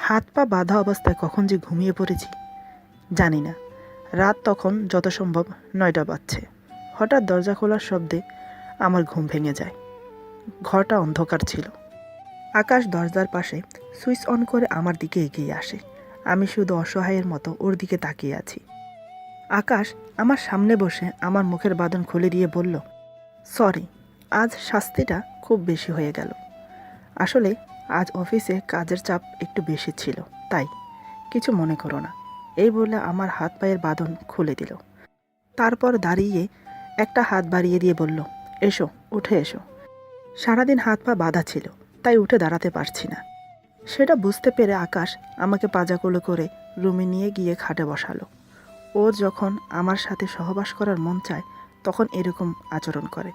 হাত পা বাঁধা অবস্থায় কখন যে ঘুমিয়ে পড়েছি জানি না। রাত তখন যত সম্ভব 9টা বাজছে। হঠাৎ দরজা খোলার শব্দে আমার ঘুম ভেঙে যায়। ঘরটা অন্ধকার ছিল। আকাশ দরজার পাশে সুইচ অন করে আমার দিকে এগিয়ে আসে। আমি শুধু অসহায়ের মতো ওর দিকে তাকিয়ে আছি। আকাশ আমার সামনে বসে আমার মুখের বাঁধন খুলে দিয়ে বলল, সরি, আজ শাস্তিটা খুব বেশি হয়ে গেল। আসলে আজ অফিসে কাজের চাপ একটু বেশি ছিল, তাই কিছু মনে করো না। এই বলে আমার হাত পায়ের বাঁধন খুলে দিল। তারপর দাঁড়িয়ে একটা হাত বাড়িয়ে দিয়ে বলল, এসো, উঠে এসো। সারাদিন হাত পা বাঁধা ছিল, তাই উঠে দাঁড়াতে পারছি না। সেটা বুঝতে পেরে আকাশ আমাকে পাজাকুলো করে রুমে নিয়ে গিয়ে খাটে বসালো। ও যখন আমার সাথে সহবাস করার মন চায় তখন এরকম আচরণ করে।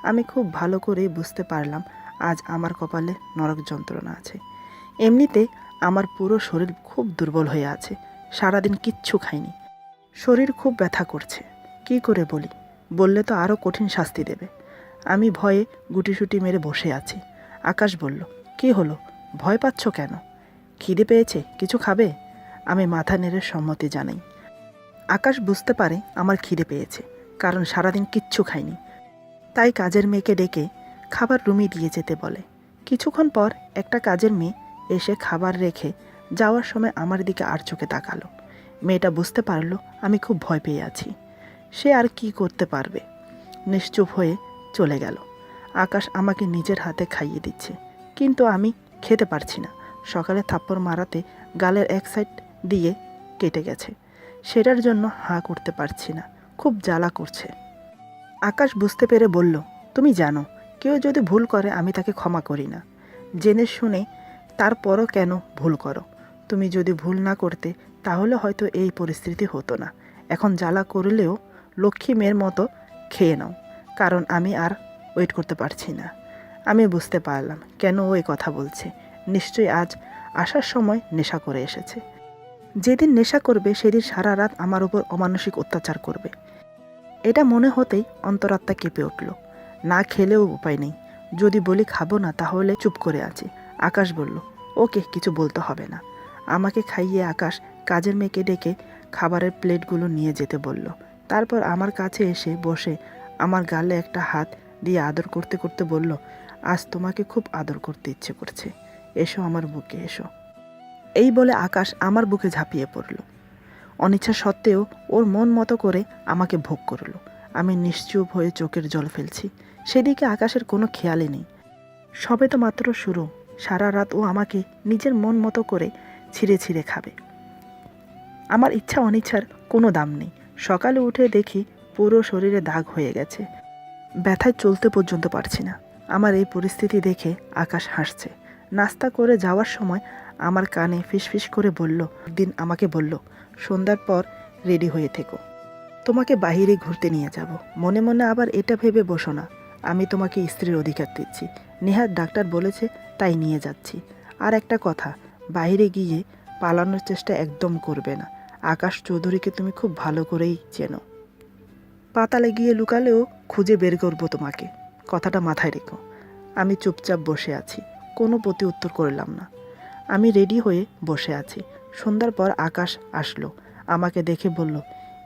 আমি খুব ভালো করেই বুঝতে পারলাম আজ আমার কপালে নরক যন্ত্রণা আছে। এমনিতে আমার পুরো শরীর খুব দুর্বল হয়ে আছে। সারাদিন কিচ্ছু খাইনি। শরীর খুব ব্যথা করছে। কি করে বলি? বললে তো আরও কঠিন শাস্তি দেবে। আমি ভয়ে গুটিসুটি মেরে বসে আছি। আকাশ বলল, কি হলো, ভয় পাচ্ছ কেন? খিদে পেয়েছে, কিছু খাবে? আমি মাথা নেড়ে সম্মতি জানাই। আকাশ বুঝতে পারে আমার খিদে পেয়েছে, কারণ সারাদিন কিচ্ছু খাইনি। তাই কাজের মেয়েকে ডেকে খাবার রুমে দিয়ে যেতে বলে। কিছুক্ষণ পর একটা কাজের মেয়ে এসে খাবার রেখে যাওয়ার সময় আমার দিকে আর চোখে তাকালো। মেয়েটা বুঝতে পারলো আমি খুব ভয় পেয়ে আছি। সে আর কি করতে পারবে, নিশ্চুপ হয়ে চলে গেল। আকাশ আমাকে নিজের হাতে খাইয়ে দিচ্ছে, কিন্তু আমি খেতে পারছি না। সকালে থাপ্পড় মারাতে গালের এক সাইড দিয়ে কেটে গেছে। সেটার জন্য হাঁ করতে পারছি না, খুব জ্বালা করছে। আকাশ বুঝতে পেরে বলল, তুমি জানো কেউ যদি ভুল করে আমি তাকে ক্ষমা করি না। জেনে শুনে তারপরও কেন ভুল করো? তুমি যদি ভুল না করতে তাহলে হয়তো এই পরিস্থিতি হতো না। এখন জ্বালা করলেও লক্ষ্মী মেয়ের মতো খেয়ে নাও, কারণ আমি আর ওয়েট করতে পারছি না। আমি বুঝতে পারলাম কেন ও কথা বলছে। নিশ্চয়ই আজ আসার সময় নেশা করে এসেছে। যেদিন নেশা করবে সেদিন সারা রাত আমার উপর অমানসিক অত্যাচার করবে। এটা মনে হতেই অন্তরাত্মা কেঁপে উঠল। না খেলেও উপায় নেই। যদি বলি খাবো না তাহলে চুপ করে আছি। আকাশ বলল, ওকে, কিছু বলতে হবে না। আমাকে খাইয়ে আকাশ কাজের মেয়েকে ডেকে খাবারের প্লেটগুলো নিয়ে যেতে বলল। তারপর আমার কাছে এসে বসে আমার গালে একটা হাত দিয়ে আদর করতে করতে বলল, আজ তোমাকে খুব আদর করতে ইচ্ছে করছে, এসো আমার বুকে এসো। এই বলে আকাশ আমার বুকে ঝাঁপিয়ে পড়ল। অনিচ্ছা সত্ত্বেও ওর মন মতো করে আমাকে ভোগ করল। আমি নিশ্চুপ হয়ে চোখের জল ফেলছি। সেদিকে আকাশের কোনো খেয়ালই নেই। সবে তো মাত্র শুরু। সারা রাত ও আমাকে নিজের মন মতো করে ছিঁড়ে ছিঁড়ে খাবে। আমার ইচ্ছা অনিচ্ছার কোনো দাম নেই। সকালে উঠে দেখি পুরো শরীরে দাগ হয়ে গেছে। ব্যথায় চলতে পর্যন্ত পারছি না। আমার এই পরিস্থিতি দেখে আকাশ হাসছে। নাস্তা করে যাওয়ার সময় আমার কানে ফিসফিস করে বলল, দিন আমাকে বলল, সন্ধ্যার পর রেডি হয়ে থেকো, তোমাকে বাইরে ঘুরতে নিয়ে যাব। মনে মনে আবার এটা ভেবে বসো না, আমি তোমাকে স্ত্রীর অধিকার দিচ্ছি। নেহার ডাক্তার বলেছে তাই নিয়ে যাচ্ছি। আর একটা কথা, বাইরে গিয়ে পালানোর চেষ্টা একদম করবে না। আকাশ চৌধুরীকে তুমি খুব ভালো করেই চেনো। পাতালে গিয়ে লুকালেও খুঁজে বের করবো তোমাকে, কথাটা মাথায় রেখো। আমি চুপচাপ বসে আছি, কোনো প্রতি উত্তর করলাম না। আমি রেডি হয়ে বসে আছি। সন্ধ্যার পর আকাশ আসলো। আমাকে দেখে বলল,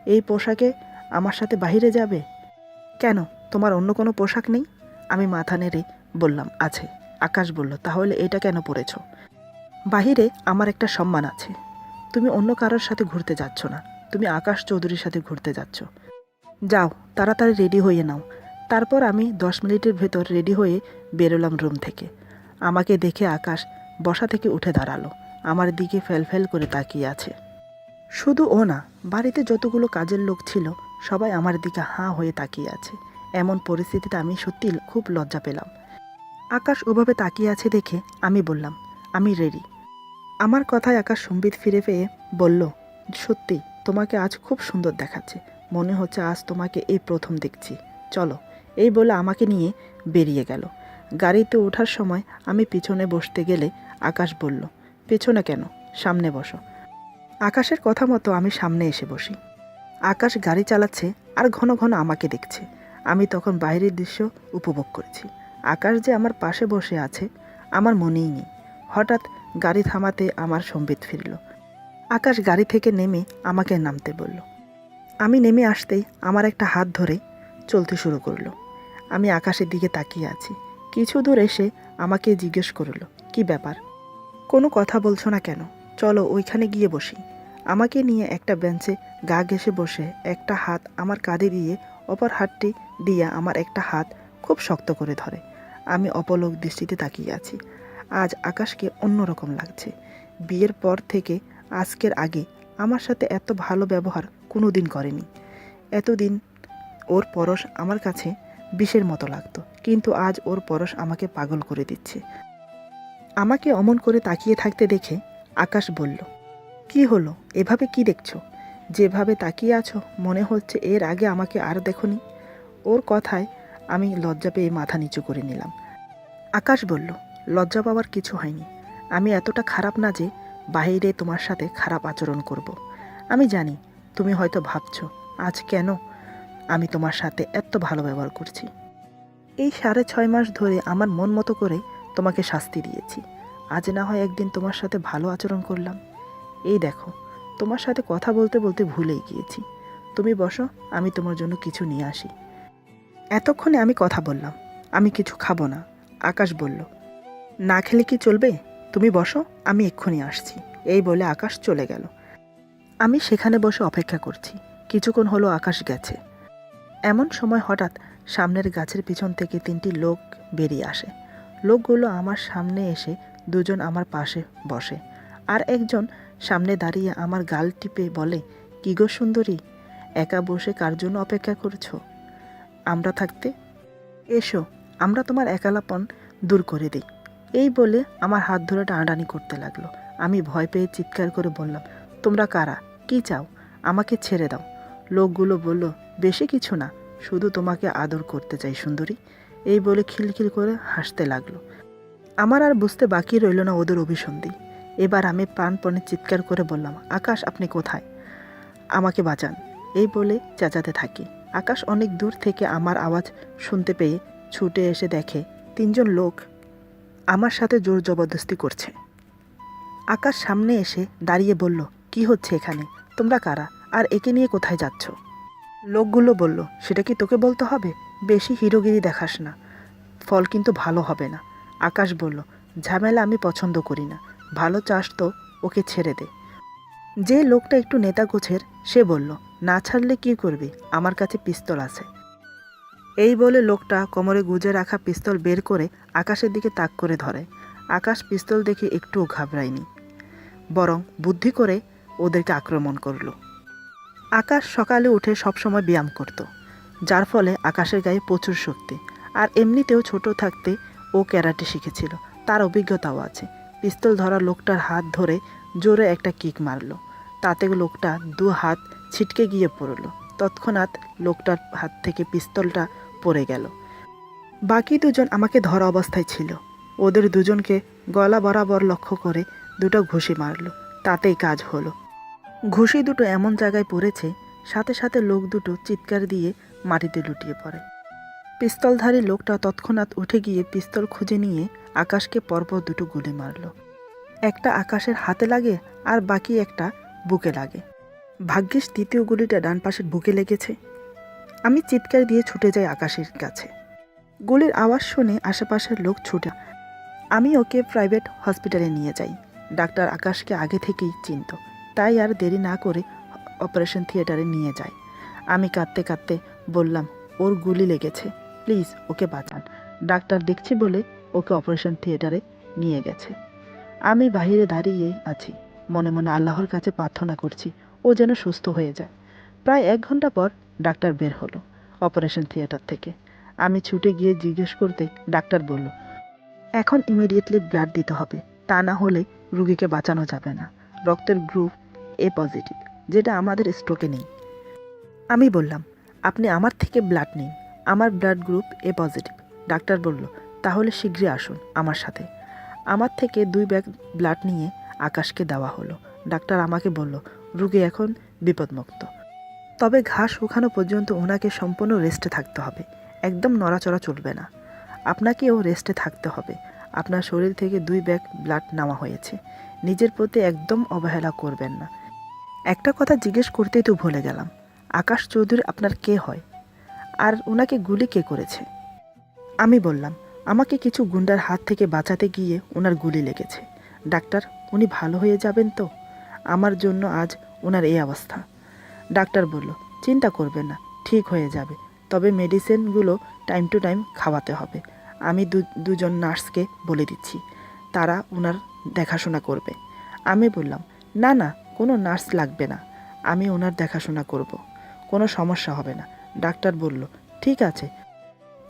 এই পোশাকে আমার সাথে বাইরে যাবে? কেন, তোমার অন্য কোনো পোশাক নেই? আমি মাথা নেড়ে বললাম, আছে। আকাশ বলল, তাহলে এটা কেন পরেছ? বাহিরে আমার একটা সম্মান আছে। তুমি অন্য কারোর সাথে ঘুরতে যাচ্ছ না, তুমি আকাশ চৌধুরীর সাথে ঘুরতে যাচ্ছ। যাও, তাড়াতাড়ি রেডি হয়ে নাও। তারপর আমি 10 মিনিটের ভেতর রেডি হয়ে বেরোলাম রুম থেকে। আমাকে দেখে আকাশ বসা থেকে উঠে দাঁড়ালো। আমার দিকে ফেল করে তাকিয়ে আছে। শুধু ও না, বাড়িতে যতগুলো কাজের লোক ছিল সবাই আমার দিকে হাঁ হয়ে তাকিয়ে আছে। এমন পরিস্থিতিতে আমি সত্যি খুব লজ্জা পেলাম। আকাশ ওভাবে তাকিয়ে আছে দেখে আমি বললাম, আমি রেডি। আমার কথায় আকাশ সম্বিত ফিরে পেয়ে বলল, সত্যি তোমাকে আজ খুব সুন্দর দেখাচ্ছে। মনে হচ্ছে আজ তোমাকে এই প্রথম দেখছি। চলো। এই বলে আমাকে নিয়ে বেরিয়ে গেল। গাড়িতে ওঠার সময় আমি পিছনে বসতে গেলে আকাশ বলল, পেছনে কেন, সামনে বসো। আকাশের কথা মতো আমি সামনে এসে বসি। আকাশ গাড়ি চালাচ্ছে আর ঘন ঘন আমাকে দেখছে। আমি তখন বাইরের দৃশ্য উপভোগ করছি। আকাশ যে আমার পাশে বসে আছে আমার মনেই নেই। হঠাৎ গাড়ি থামাতে আমার সম্বিত ফিরল। আকাশ গাড়ি থেকে নেমে আমাকে নামতে বলল। আমি নেমে আসতেই আমার একটা হাত ধরে চলতে শুরু করলো। আমি আকাশের দিকে তাকিয়ে আছি। কিছু দূর এসে আমাকে জিজ্ঞেস করলো, কি ব্যাপার, কোনো কথা বলছো না কেন? চলো ওইখানে গিয়ে বসি। আমাকে নিয়ে একটা বেঞ্চে গা ঘেঁষে বসে একটা হাত আমার কাঁধে দিয়ে অপর হাতটি দিয়ে আমার একটা হাত খুব শক্ত করে ধরে। আমি অপলক দৃষ্টিতে তাকিয়ে আছি। আজ আকাশকে অন্যরকম লাগছে। বিয়ের পর থেকে আজকের আগে আমার সাথে এত ভালো ব্যবহার কোনো দিন করেনি। এতদিন ওর পরশ আমার কাছে বিষের মতো লাগতো, কিন্তু আজ ওর পরশ আমাকে পাগল করে দিচ্ছে। আমাকে অমন করে তাকিয়ে থাকতে দেখে আকাশ বলল, কি হলো, এভাবে কি দেখছো? যেভাবে তাকিয়ে আছো মনে হচ্ছে এর আগে আমাকে আর দেখোনি। ওর কথায় আমি লজ্জা পেয়ে মাথা নিচু করে নিলাম। আকাশ বলল, লজ্জা পাওয়ার কিছু হয়নি। আমি এতটা খারাপ না যে বাইরে তোমার সাথে খারাপ আচরণ করব। আমি জানি তুমি হয়তো ভাবছো আজ কেন আমি তোমার সাথে এত ভালো ব্যবহার করছি। এই 6.5 মাস ধরে আমার মন মতো করে তোমাকে শাস্তি দিয়েছি। আজ না হয় একদিন তোমার সাথে ভালো আচরণ করলাম। এই দেখো, তোমার সাথে কথা বলতে বলতে ভুলেই গিয়েছি। তুমি বসো, আমি তোমার জন্য কিছু নিয়ে আসি। এতক্ষণে আমি কথা বললাম, আমি কিছু খাবো না। আকাশ বলল, না খেলে কি চলবে? তুমি বসো, আমি এক্ষুনি আসছি। এই বলে আকাশ চলে গেল। আমি সেখানে বসে অপেক্ষা করছি। কিছুক্ষণ হলো আকাশ গেছে। এমন সময় হঠাৎ সামনের গাছের পিছন থেকে 3টি লোক বেরিয়ে আসে। লোকগুলো আমার সামনে এসে দুজন আমার পাশে বসে, আর একজন সামনে দাঁড়িয়ে আমার গাল টিপে বলে, কি গো সুন্দরী, একা বসে কার জন্য অপেক্ষা করছো? আমরা থাকতে এসো, আমরা তোমার একালাপন দূর করে দিই। এই বলে আমার হাত ধরে টানাটানি করতে লাগলো। আমি ভয় পেয়ে চিৎকার করে বললাম, তোমরা কারা, কি চাও? আমাকে ছেড়ে দাও। লোকগুলো বলল, বেশি কিছু না, শুধু তোমাকে আদর করতে চাই সুন্দরী। এই বলে খিলখিল করে হাসতে লাগলো। আমার আর বুঝতে বাকি রইল না ওদের অভিসন্ধি। এবার আমি প্রাণপণে চিৎকার করে বললাম, আকাশ আপনি কোথায়? আমাকে বাঁচান। এই বলে চেঁচাতে থাকি। আকাশ অনেক দূর থেকে আমার আওয়াজ শুনতে পেয়ে ছুটে এসে দেখে 3জন লোক আমার সাথে জোর জবরদস্তি করছে। আকাশ সামনে এসে দাঁড়িয়ে বলল, কি হচ্ছে এখানে? তোমরা কারা, আর একে নিয়ে কোথায় যাচ্ছ? লোকগুলো বলল, সেটা কি তোকে বলতে হবে? বেশি হিরোগিরি দেখাস না, ফল কিন্তু ভালো হবে না। আকাশ বলল, ঝামেলা আমি পছন্দ করি না, ভালো চাস তো ওকে ছেড়ে দে। যে লোকটা একটু নেতা গোছের সে বলল, না ছাড়লে কি করবি, আমার কাছে পিস্তল আছে। এই বলে লোকটা কোমরে গুজে রাখা পিস্তল বের করে আকাশের দিকে তাক করে ধরে। আকাশ পিস্তল দেখে একটুও ঘাবড়ায়নি, বরং বুদ্ধি করে ওদেরকে আক্রমণ করলো। আকাশ সকালে উঠে সবসময় ব্যায়াম করত, যার ফলে আকাশের গায়ে প্রচুর শক্তি। আর এমনিতেও ছোট থাকতে ও ক্যারাটে শিখেছিল, তার অভিজ্ঞতাও আছে। পিস্তল ধরা লোকটার হাত ধরে জোরে একটা কিক মারল, তাতে লোকটা 2 হাত ছিটকে গিয়ে পড়ল। তৎক্ষণাৎ লোকটার হাত থেকে পিস্তলটা পড়ে গেল। বাকি দুজন আমাকে ধরা অবস্থায় ছিল। ওদের দুজনকে গলা বরাবর লক্ষ্য করে 2টো ঘুষি মারল, তাতেই কাজ হলো। ঘুষি দুটো এমন জায়গায় পড়েছে, সাথে সাথে লোক দুটো চিৎকার দিয়ে মাটিতে লুটিয়ে পড়ে। পিস্তলধারী লোকটা তৎক্ষণাৎ উঠে গিয়ে পিস্তল খুঁজে নিয়ে আকাশকে পরপর 2টো গুলি মারল। একটা আকাশের হাতে লাগে আর বাকি একটা বুকে লাগে। ভাগ্যিস তৃতীয় গুলিটা ডান পাশের বুকে লেগেছে। আমি চিৎকার দিয়ে ছুটে যাই আকাশের কাছে। গুলির আওয়াজ শুনে আশেপাশের লোক ছুটে। আমি ওকে প্রাইভেট হসপিটালে নিয়ে যাই। ডাক্তার আকাশকে আগে থেকেই চিনত, তাই আর দেরি না করে অপারেশন থিয়েটারে নিয়ে যায়। আমি কাঁদতে কাঁদতে বললাম, ওর গুলি লেগেছে, প্লিজ ওকে বাঁচান। ডাক্তার দেখছি বলে ওকে অপারেশন থিয়েটারে নিয়ে গেছে। আমি বাইরে দাঁড়িয়ে আছি, মনে মনে আল্লাহর কাছে প্রার্থনা করছি ও যেন সুস্থ হয়ে যায়। প্রায় 1 ঘন্টা পর ডাক্তার বের হলো অপারেশন থিয়েটার থেকে। আমি ছুটে গিয়ে জিজ্ঞেস করতে ডাক্তার বলল, এখন ইমিডিয়েটলি ব্লাড দিতে হবে, তা না হলে রুগীকে বাঁচানো যাবে না। রক্তের গ্রুপ এ পজিটিভ, যেটা আমাদের স্ট্রোকে নেই। আমি বললাম, আপনি আমার থেকে ব্লাড নিন, আমার ব্লাড গ্রুপ এ পজিটিভ। ডাক্তার বলল, তাহলে শীঘ্রই আসুন আমার সাথে। আমার থেকে 2 ব্যাগ ব্লাড নিয়ে আকাশকে দেওয়া হলো। ডাক্তার আমাকে বলল, রুগী এখন বিপদমুক্ত, তবে ঘাস শুকানো পর্যন্ত ওনাকে সম্পূর্ণ রেস্টে থাকতে হবে, একদম নড়াচড়া চলবে না। আপনাকেও রেস্টে থাকতে হবে, আপনার শরীর থেকে 2 ব্যাগ ব্লাড নেওয়া হয়েছে। নিজের প্রতি একদম অবহেলা করবেন না। একটা কথা জিজ্ঞেস করতেই তো ভুলে গেলাম, আকাশ চৌধুরী আপনার কে হয়? আর ওনাকে গুলি কে করেছে? আমি বললাম, আমাকে কিছু গুন্ডার হাত থেকে বাঁচাতে গিয়ে ওনার গুলি লেগেছে। ডাক্তার, উনি ভালো হয়ে যাবেন তো? আমার জন্য আজ ওনার এই অবস্থা। ডাক্তার বলল, চিন্তা করবেন না, ঠিক হয়ে যাবে, তবে মেডিসিনগুলো টাইম টু টাইম খাওয়াতে হবে। আমি দুজন নার্সকে বলে দিচ্ছি, তারা ওনার দেখাশোনা করবে। আমি বললাম, না না, কোনো নার্স লাগবে না, আমি ওনার দেখাশোনা করব, কোনো সমস্যা হবে না। ডাক্তার বলল, ঠিক আছে,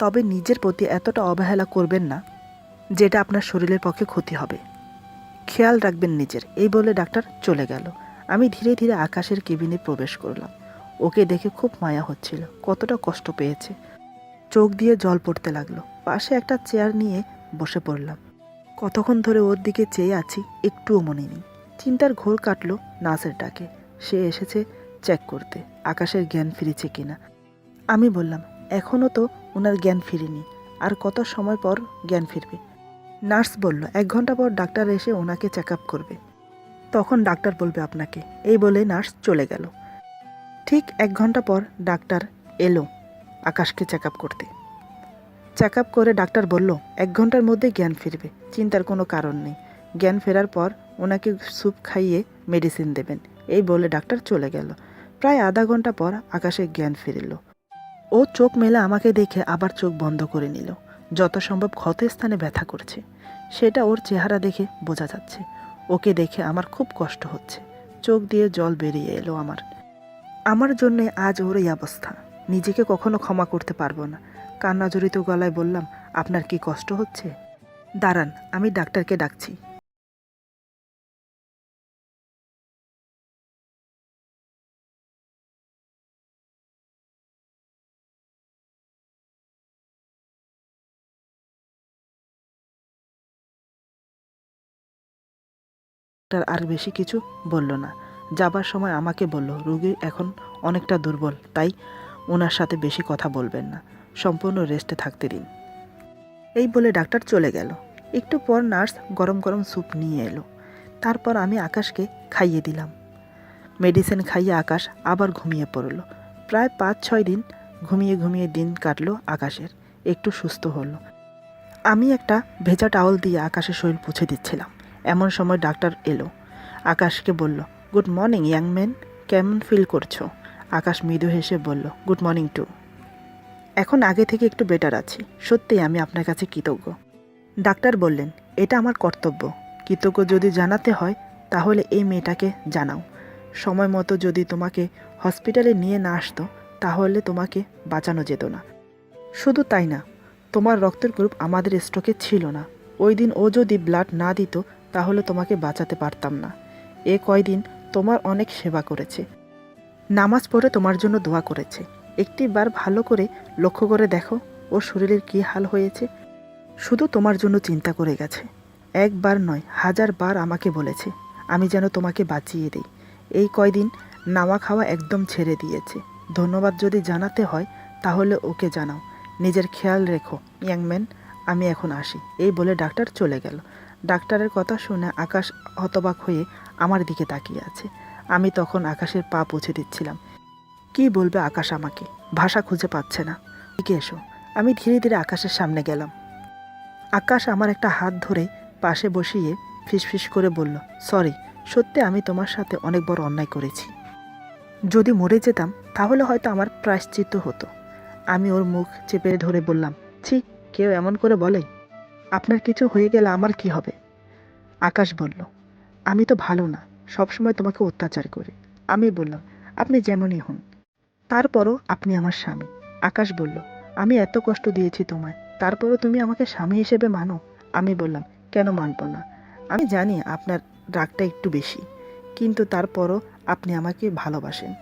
তবে নিজের প্রতি এতটা অবহেলা করবেন না যেটা আপনার শরীরের পক্ষে ক্ষতি হবে। খেয়াল রাখবেন নিজের। এই বলে ডাক্তার চলে গেল। আমি ধীরে ধীরে আকাশের কেবিনে প্রবেশ করলাম। ওকে দেখে খুব মায়া হচ্ছিল, কতটা কষ্ট পেয়েছে। চোখ দিয়ে জল পড়তে লাগলো। পাশে একটা চেয়ার নিয়ে বসে পড়লাম। কতক্ষণ ধরে ওর দিকে চেয়ে আছি একটুও মনে নেই। চিন্তার ঘোর কাটলো নার্সের ডাকে। সে এসেছে চেক করতে আকাশের জ্ঞান ফিরেছে কিনা। আমি বললাম, এখনও তো ওনার জ্ঞান ফিরেনি, আর কত সময় পর জ্ঞান ফিরবে? নার্স বলল, 1 ঘন্টা পর ডাক্তার এসে ওনাকে চেক আপ করবে, তখন ডাক্তার বলবে আপনাকে। এই বলে নার্স চলে গেল। ঠিক 1 ঘন্টা পর ডাক্তার এলো আকাশকে চেক আপ করতে। চেক আপ করে ডাক্তার বলল, 1 ঘন্টার মধ্যে জ্ঞান ফিরবে, চিন্তার কোনো কারণ নেই। জ্ঞান ফেরার পর ওনাকে স্যুপ খাইয়ে মেডিসিন দেবেন। এই বলে ডাক্তার চলে গেল। প্রায় আধা ঘন্টা পর আকাশে জ্ঞান ফিরল। ও চোখ মেলে আমাকে দেখে আবার চোখ বন্ধ করে নিল। যত সম্ভব ক্ষতস্থানে ব্যথা করছে, সেটা ওর চেহারা দেখে বোঝা যাচ্ছে। ওকে দেখে আমার খুব কষ্ট হচ্ছে। চোখ দিয়ে জল বেরিয়ে এলো আমার জন্যে আজ ওর এই অবস্থা। নিজেকে কখনো ক্ষমা করতে পারবো না। কান্নাজড়িত গলায় বললাম, আপনার কি কষ্ট হচ্ছে? দাঁড়ান, আমি ডাক্তারকে ডাকছি। ডাক্তার আর বেশি কিছু বলল না। যাবার সময় আমাকে বলল, রোগী এখন অনেকটা দুর্বল, তাই ওনার সাথে বেশি কথা বলবেন না, সম্পূর্ণ রেস্টে থাকতে দিন। এই বলে ডাক্তার চলে গেল। একটু পর নার্স গরম গরম স্যুপ নিয়ে এলো। তারপর আমি আকাশকে খাইয়ে দিলাম। মেডিসিন খাইয়ে আকাশ আবার ঘুমিয়ে পড়ল। প্রায় 5-6 দিন ঘুমিয়ে ঘুমিয়ে দিন কাটলো আকাশের। একটু সুস্থ হলো। আমি একটা ভেজা টাওয়াল দিয়ে আকাশের শরীর পুছে দিচ্ছিলাম। এমন সময় ডাক্তার এলো। আকাশকে বলল, গুড মর্নিং ইয়াং ম্যান, কেমন ফিল করছো? আকাশ মৃদু হেসে বলল, গুড মর্নিং টু। এখন আগে থেকে একটু বেটার আছি। সত্যিই আমি আপনার কাছে কৃতজ্ঞ। ডাক্তার বললেন, এটা আমার কর্তব্য। কৃতজ্ঞ যদি জানাতে হয় তাহলে এই মেয়েটাকে জানাও। সময় মতো যদি তোমাকে হসপিটালে নিয়ে না আসতো তাহলে তোমাকে বাঁচানো যেত না। শুধু তাই না, তোমার রক্তের গ্রুপ আমাদের স্টকে ছিল না। ওই দিন ও যদি ব্লাড না দিত তাহলে তোমাকে বাঁচাতে পারতাম না। এ কয়দিন তোমার অনেক সেবা করেছে, নামাজ পড়ে তোমার জন্য দোয়া করেছে। একটিবার ভালো করে লক্ষ্য করে দেখো ওর শরীরের কী হাল হয়েছে। শুধু তোমার জন্য চিন্তা করে গেছে। 1 বার নয়, 1000 বার আমাকে বলেছে আমি যেন তোমাকে বাঁচিয়ে দিই। এই কয়দিন নাওয়া খাওয়া একদম ছেড়ে দিয়েছে। ধন্যবাদ যদি জানাতে হয় তাহলে ওকে জানাও। নিজের খেয়াল রেখো ইয়াং ম্যান, আমি এখন আসি। এই বলে ডাক্তার চলে গেল। ডাক্তারের কথা শুনে আকাশ হতবাক হয়ে আমার দিকে তাকিয়ে আছে। আমি তখন আকাশের পা পুছে দিচ্ছিলাম। কি বলবে আকাশ আমাকে, ভাষা খুঁজে পাচ্ছে না। এদিকে এসো। আমি ধীরে ধীরে আকাশের সামনে গেলাম। আকাশ আমার একটা হাত ধরে পাশে বসিয়ে ফিসফিস করে বলল, সরি, সত্যি আমি তোমার সাথে অনেক বড় অন্যায় করেছি। যদি মরে যেতাম তাহলে হয়তো আমার প্রায়শ্চিত্ত হতো। আমি ওর মুখ চেপে ধরে বললাম, ছি, কেউ এমন করে বলে? আপনার কিছু হয়ে গেলে আমার কি হবে? আকাশ বলল, আমি তো ভালো না, সবসময় তোমাকে অত্যাচার করি। আমি বললাম, আপনি যেমনই হন, তারপরও আপনি আমার স্বামী। আকাশ বলল, আমি এত কষ্ট দিয়েছি তোমায়, তারপরও তুমি আমাকে স্বামী হিসেবে মানো? আমি বললাম, কেন মানব না? আমি জানি আপনার রাগটা একটু বেশি, কিন্তু তারপরও আপনি আমাকে ভালোবাসেন।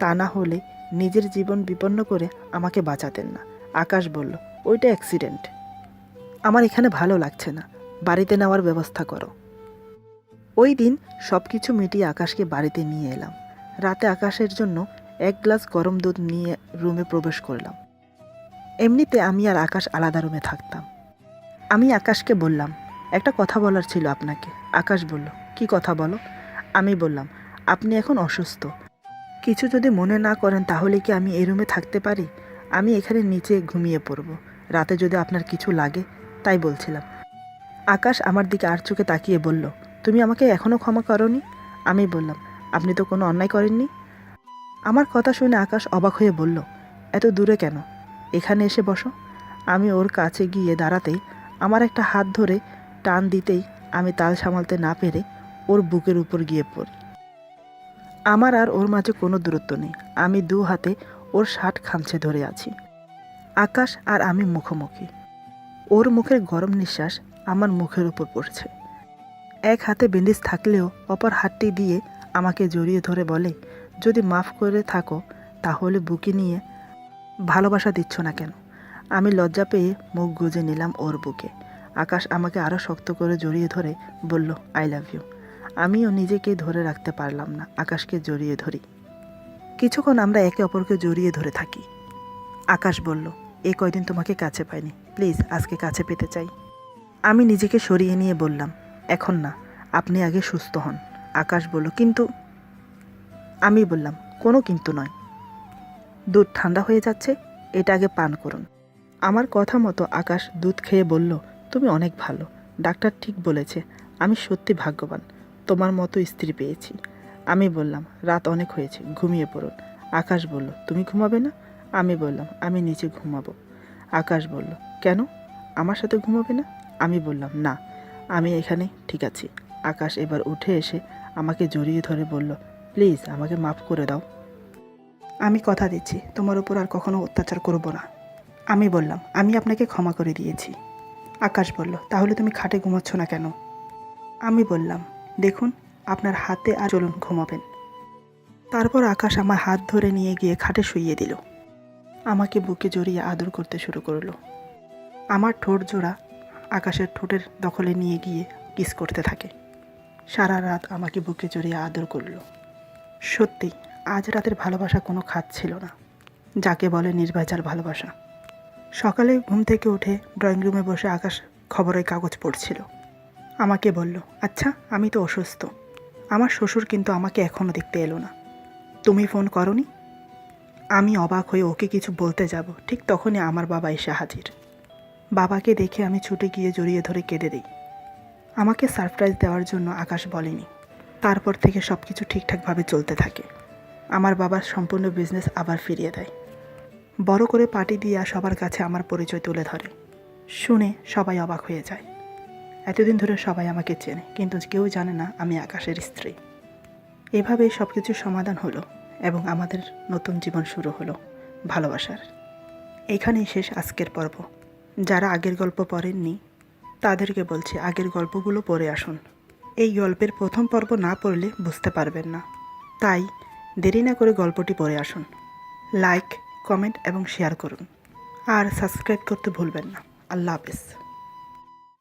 তা না হলে নিজের জীবন বিপন্ন করে আমাকে বাঁচাতেন না। আকাশ বলল, ওইটা অ্যাক্সিডেন্ট। আমার এখানে ভালো লাগছে না, বাড়িতে নেওয়ার ব্যবস্থা করো। ওই দিন সব কিছু মিটিয়ে আকাশকে বাড়িতে নিয়ে এলাম। রাতে আকাশের জন্য 1 গ্লাস গরম দুধ নিয়ে রুমে প্রবেশ করলাম। এমনিতে আমি আর আকাশ আলাদা রুমে থাকতাম। আমি আকাশকে বললাম, একটা কথা বলার ছিল আপনাকে। আকাশ বলল, কি কথা বলো? আমি বললাম, আপনি এখন অসুস্থ, কিছু যদি মনে না করেন তাহলে কি আমি এই রুমে থাকতে পারি? আমি এখানে নিচে ঘুমিয়ে পড়ব, রাতে যদি আপনার কিছু লাগে, তাই বলছিলাম। আকাশ আমার দিকে আর চোখে তাকিয়ে বলল, তুমি আমাকে এখনও ক্ষমা করনি? আমি বললাম, আপনি তো কোনো অন্যায় করেননি। আমার কথা শুনে আকাশ অবাক হয়ে বলল, এত দূরে কেন? এখানে এসে বসো। আমি ওর কাছে গিয়ে দাঁড়াতেই আমার একটা হাত ধরে টান দিতেই আমি তাল সামালতে না পেরে ওর বুকের উপর গিয়ে পড়ি। আমার আর ওর মাঝে কোনো দূরত্ব নেই। আমি দু হাতে ওর শার্ট খামচে ধরে আছি। আকাশ আর আমি মুখোমুখি। ওর মুখের গরম নিঃশ্বাস আমার মুখের উপর পড়ছে। এক হাতে ব্যান্ডেজ থাকলেও অপর হাতটি দিয়ে আমাকে জড়িয়ে ধরে বলে, যদি মাফ করে থাকো তাহলে বুকে নিয়ে ভালোবাসা দিচ্ছ না কেন? আমি লজ্জা পেয়ে মুখ গুজে নিলাম ওর বুকে। আকাশ আমাকে আরও শক্ত করে জড়িয়ে ধরে বলল, আই লাভ ইউ। আমিও নিজেকে ধরে রাখতে পারলাম না, আকাশকে জড়িয়ে ধরি। কিছুক্ষণ আমরা একে অপরকে জড়িয়ে ধরে থাকি। আকাশ বলল, এই কয়দিন তোমাকে কাছে পাইনি, প্লিজ আজকে কাছে পেতে চাই। আমি নিজেকে সরিয়ে নিয়ে বললাম, এখন না, আপনি আগে সুস্থ হন। আকাশ বলল, কিন্তু। আমি বললাম, কোনো কিন্তু নয়, দুধ ঠান্ডা হয়ে যাচ্ছে, এটা আগে পান করুন। আমার কথা মতো আকাশ দুধ খেয়ে বলল, তুমি অনেক ভালো, ডাক্তার ঠিক বলেছে, আমি সত্যি ভাগ্যবান, তোমার মতো স্ত্রী পেয়েছি। আমি বললাম, রাত অনেক হয়েছে, ঘুমিয়ে পড়ুন। আকাশ বলল, তুমি ঘুমাবে না? আমি বললাম, আমি নিচে ঘুমাবো। আকাশ বলল, কেন, আমার সাথে ঘুমাবে না? আমি বললাম, না, আমি এখানে ঠিক আছি। আকাশ এবার উঠে এসে আমাকে জড়িয়ে ধরে বলল, প্লিজ আমাকে মাফ করে দাও। আমি কথা দিচ্ছি তোমার উপর আর কখনো অত্যাচার করব না। আমি বললাম, আমি আপনাকে ক্ষমা করে দিয়েছি। আকাশ বলল, তাহলে তুমি খাটে ঘুমাচ্ছ না কেন? আমি বললাম, দেখুন, আপনার হাতে আর চলুন ঘুমাবেন। তারপর আকাশ আমার হাত ধরে নিয়ে গিয়ে খাটে শুইয়ে দিল। আমাকে বুকে জড়িয়ে আদর করতে শুরু করলো। আমার ঠোঁট জোড়া আকাশের ঠোঁটের দখলে নিয়ে গিয়ে কিস করতে থাকে। সারা রাত আমাকে বুকে জড়িয়ে আদর করলো। সত্যি আজ রাতের ভালোবাসা কোনো খাত ছিল না, যাকে বলে নির্ভেজাল ভালোবাসা। সকালে ঘুম থেকে উঠে ড্রয়িং রুমে বসে আকাশ খবরের কাগজ পড়ছিল। আমাকে বলল, আচ্ছা আমি তো অসুস্থ, আমার শ্বশুর কিন্তু আমাকে এখনও দেখতে এলো না, তুমি ফোন করনি? আমি অবাক হয়ে ওকে কিছু বলতে যাব, ঠিক তখনই আমার বাবা এসে হাজির। বাবাকে দেখে আমি ছুটে গিয়ে জড়িয়ে ধরে কেঁদে দিই। আমাকে সারপ্রাইজ দেওয়ার জন্য আকাশ বলেনি। তারপর থেকে সব কিছু ঠিকঠাকভাবে চলতে থাকে। আমার বাবার সম্পূর্ণ বিজনেস আবার ফিরিয়ে দেয়। বড় করে পার্টি দিয়ে সবার কাছে আমার পরিচয় তুলে ধরে। শুনে সবাই অবাক হয়ে যায়। এতদিন ধরে সবাই আমাকে চেনে, কিন্তু কেউ জানে না আমি আকাশের স্ত্রী। এভাবেই সব কিছুর সমাধান হলো এবং আমাদের নতুন জীবন শুরু হলো ভালোবাসার। এখানেই শেষ আজকের পর্ব। যারা আগের গল্প পড়েননি তাদেরকে বলছি, আগের গল্পগুলো পড়ে আসুন। এই গল্পের প্রথম পর্ব না পড়লে বুঝতে পারবেন না, তাই দেরি না করে গল্পটি পড়ে আসুন। লাইক, কমেন্ট এবং শেয়ার করুন, আর সাবস্ক্রাইব করতে ভুলবেন না। আল্লাহ হাফেজ।